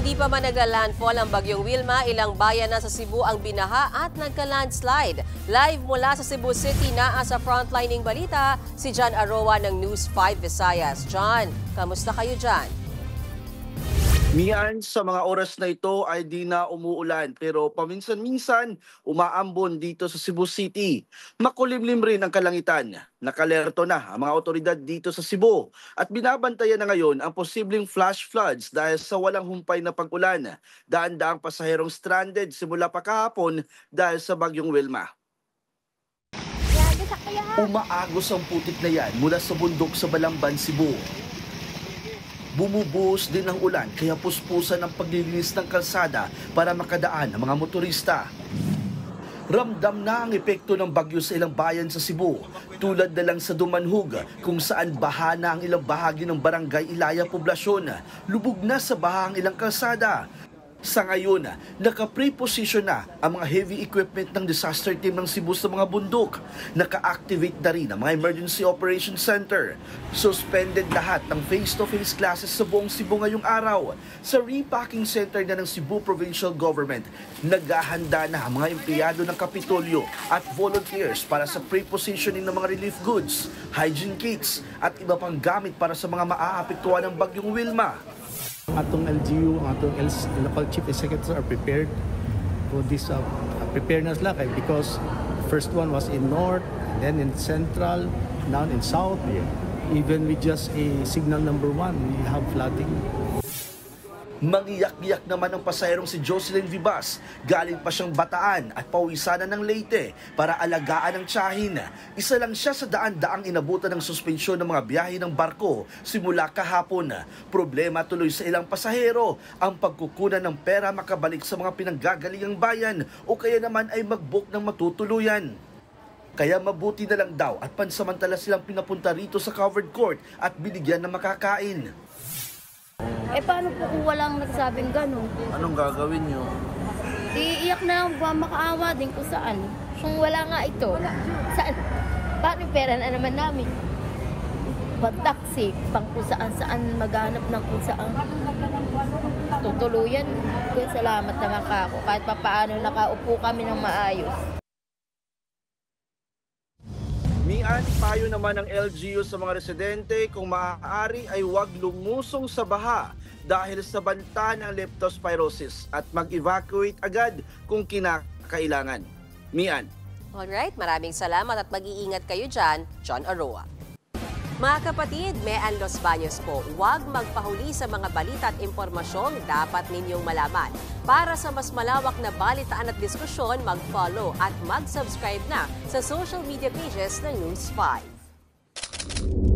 Hindi pa man nagla-landfall ang bagyong Wilma, ilang bayan na sa Cebu ang binaha at nagka-landslide. Live mula sa Cebu City na sa frontlining balita, si John Aroa ng News 5 Visayas. John, kamusta kayo dyan? Mian, sa mga oras na ito ay di na umuulan pero paminsan-minsan umaambon dito sa Cebu City. Makulimlim rin ang kalangitan. Nakalerto na ang mga otoridad dito sa Cebu at binabantayan na ngayon ang posibleng flash floods dahil sa walang humpay na pag-ulan. Daan-daang pasaherong stranded simula pa kahapon dahil sa bagyong Wilma. Umaagos ang putik na yan mula sa bundok sa Balamban, Cebu. Bumubuhos din ang ulan kaya puspusan ang paglilinis ng kalsada para makadaan ang mga motorista. Ramdam na ang epekto ng bagyo sa ilang bayan sa Cebu, tulad na lang sa Dumanhog kung saan baha na ang ilang bahagi ng barangay Ilaya Poblasyon. Lubog na sa baha ang ilang kalsada. Sa ngayon, naka-pre-position na ang mga heavy equipment ng disaster team ng Cebu sa mga bundok. Naka-activate na rin ang mga Emergency Operations Center. Suspended lahat ng face-to-face classes sa buong Cebu ngayong araw. Sa repacking center na ng Cebu Provincial Government, naghahanda na ang mga empleyado ng Kapitolyo at volunteers para sa pre-positioning ng mga relief goods, hygiene kits at iba pang gamit para sa mga maaapektuhan ng bagyong Wilma. Atong LGU, atong local chief executives are prepared for this preparedness lang because first one was in north, and then in central, now in south. Even with just a signal number 1, we have flooding. Mangiyak-iyak naman ang pasaherong si Jocelyn Vivas. Galing pa siyang Bataan at pawisanan ng Leyte para alagaan ang tiyahin. Isa lang siya sa daan-daang inabutan ng suspensyon ng mga biyahe ng barko simula kahapon. Problema tuloy sa ilang pasahero ang pagkukunan ng pera makabalik sa mga pinanggagalingang bayan o kaya naman ay mag-book ng matutuluyan. Kaya mabuti na lang daw at pansamantala silang pinapunta rito sa covered court at binigyan ng makakain. Paano po kung walang nagsabing gano'n? Anong gagawin niyo? Iiyak na lang, makaawa din kung saan. Kung wala nga ito, saan? Paano pera na naman namin? Pag-taxi, pang kung saan maghanap ng kung saan. Tutuluyan. Kaya salamat naman ako. Kahit papaano nakaupo kami ng maayos. Mian, payo naman ng LGU sa mga residente kung maaari ay huwag lumusong sa baha dahil sa banta ng leptospirosis at mag-evacuate agad kung kinakailangan. Mian. Alright, maraming salamat at mag-iingat kayo dyan, John Aroa. Mga kapatid, Mean Los Baños po, huwag magpahuli sa mga balita at impormasyong dapat ninyong malaman. Para sa mas malawak na balitaan at diskusyon, mag-follow at mag-subscribe na sa social media pages ng News 5.